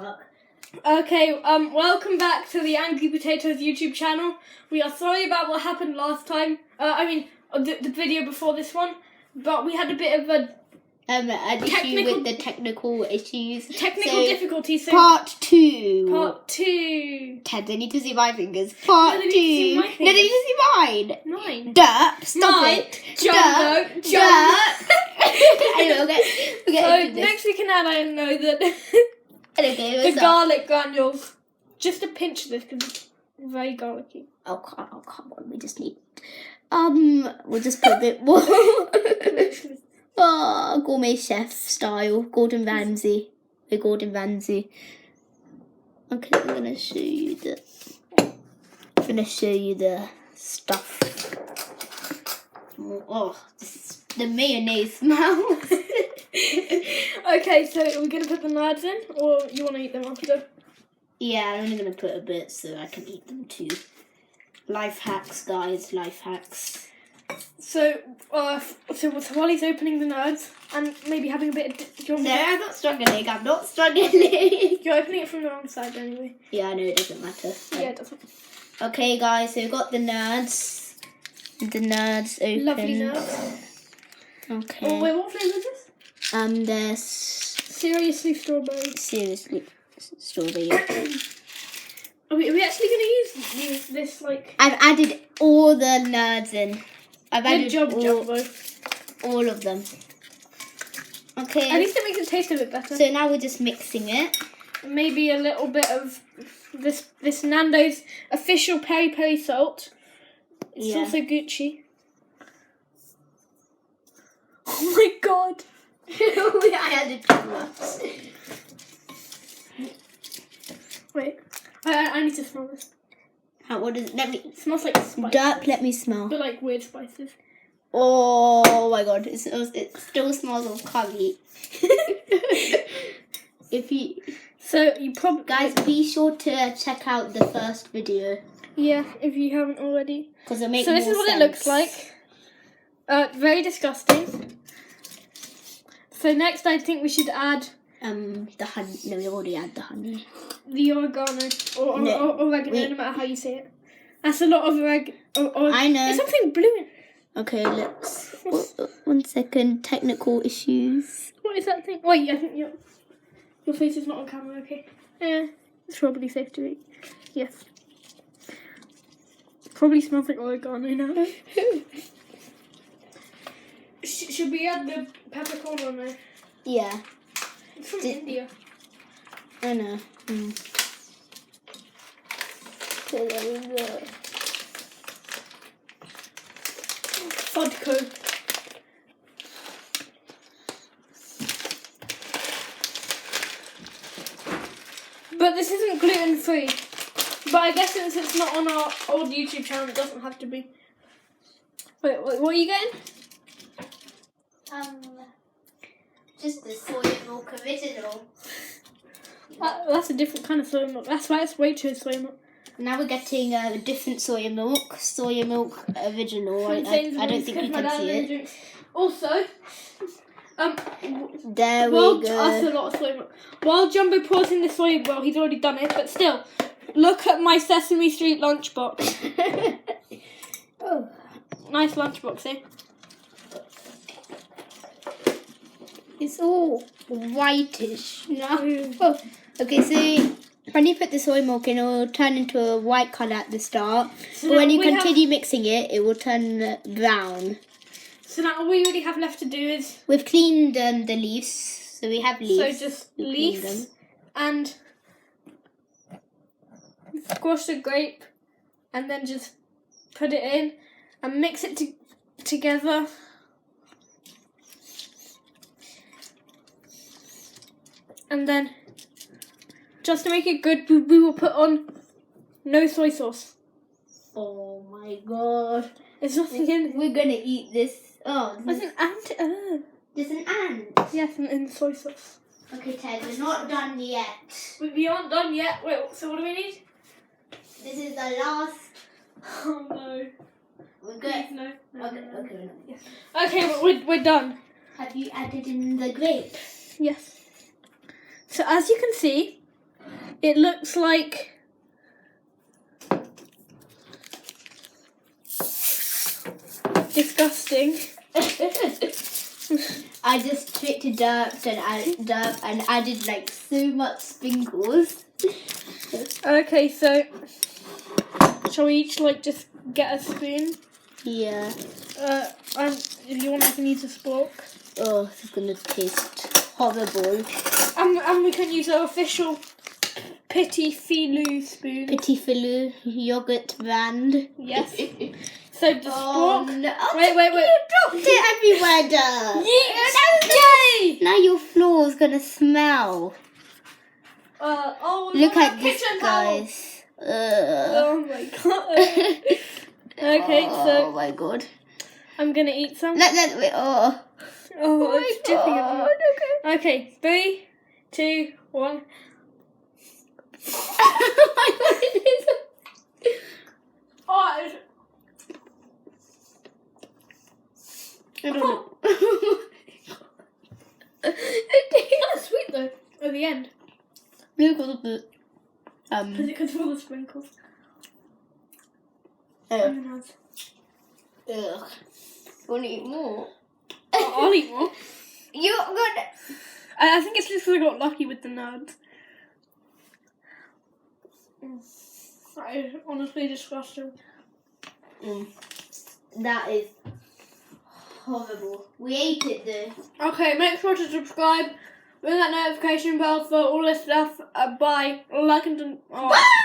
work. Okay, welcome back to the Angry Potatoes YouTube channel. We are sorry about what happened last time. The video before this one, but we had a bit of a an issue with the technical issues. Technical difficulties. So part 2. Part 2. Ted, they need to see my fingers. Part 2. No, they need to see mine. Mine. Derp, stop it. Jumbo. Derp. Anyway, we'll get into this. Next we can add, I know that Okay, the garlic granules. Just a pinch of this because it's very garlicky. Oh, come on. We just need... we'll just put a bit more. Oh, gourmet chef style. Gordon Ramsay. We're Gordon Ramsay. Okay, I'm gonna show you the stuff. Oh, the mayonnaise smells. Okay, so are we gonna put the nerds in, or you want to eat them after? Yeah, I'm only gonna put a bit so I can eat them too. Life hacks, guys. Life hacks. So while he's opening the nerds and maybe having a bit of... No, I'm not struggling. I'm not struggling. You're opening it from the wrong side anyway. Yeah, I know, it doesn't matter. Yeah, it doesn't. Okay, guys, so we've got the nerds. The nerds open. Lovely nerds. Okay. Oh, wait, what flavour is this? There's... Seriously strawberry. Seriously, strawberry. Are we actually going to use this, like... I've added all the nerds in. I've added all of them. Okay. At least it makes it taste a bit better. So now we're just mixing it. Maybe a little bit of this Nando's official peri peri salt. It's also Gucci. Oh my god! I added too much. Wait, I need to smell this. What is it? It smells like spices. Derp, let me smell. But like weird spices. Oh my god, it still smells of curry. Guys, be sure to check out the first video. Yeah, if you haven't already. Because it makes So this is what it looks like. Very disgusting. So next, I think we should add the honey. No, we already had the honey. The oregano or oregano, no matter how you say it. That's a lot of oregano. I know. There's something blue in. Okay, let's. 1 second. Technical issues. What is that thing? Wait, I think your face is not on camera. Okay. Yeah, it's probably safe to eat. Yes. Probably smells like oregano now. Should we add the peppercorn on there? Yeah. It's from India. I know. Okay, there we go. Vodka. But this isn't gluten free. But I guess since it's not on our old YouTube channel, it doesn't have to be. Wait, what are you getting? Just the soy milk original. That's a different kind of soy milk. That's why it's way too soy milk. Now we're getting a different soy milk. Soy milk original. I don't think you can see it. Also, there we go. That's a lot of soy milk. While Jumbo pours in the soy, well, he's already done it, but still, look at my Sesame Street lunchbox. Oh, nice lunchbox, eh? It's all whitish now. Oh, okay, so when you put the soy milk in, it will turn into a white colour at the start. So but when you continue mixing it, it will turn brown. So now all we really have left to do is... We've cleaned the leaves. So we have leaves. So just leaves and squash the grape and then just put it in and mix it together. And then, just to make it good, we will put on no soy sauce. Oh my god. There's nothing in. We're gonna eat this. Oh, there's an ant. There's an ant? Yes, in soy sauce. Okay, Ted, we're not done yet. We aren't done yet. Wait, so what do we need? This is the last. Oh no. We're good. No. Okay. Yes. Okay, we're done. Have you added in the grape? Yes. So as you can see, It looks like disgusting. I just tricked Derp and added like so much sprinkles. Okay, so shall we each like just get a spoon? Yeah. If you want, I can use a spork. Oh, this is gonna taste horrible. And we can use our official Petit Filou spoon. Petit Filou yogurt brand. Yes. So the spork. No. Wait. You dropped it everywhere, Derp. Yay! Now your floor is gonna smell. Look at this, guys. Oh my god. Okay, Oh so my god. I'm gonna eat some. Wait. Oh. Oh, it's dripping God. everywhere. Okay, 3, 2, 1. Oh my god, it is. Oh, it's... I don't know. It's kind of sweet though at the end. Because it comes full of sprinkles. Ugh. Wanna eat more? I'll eat more. You're gonna. I think it's just because I got lucky with the nuts. That is honestly disgusting. That is horrible. We ate it though. Okay, make sure to subscribe, ring that notification bell for all this stuff. Bye. Like and...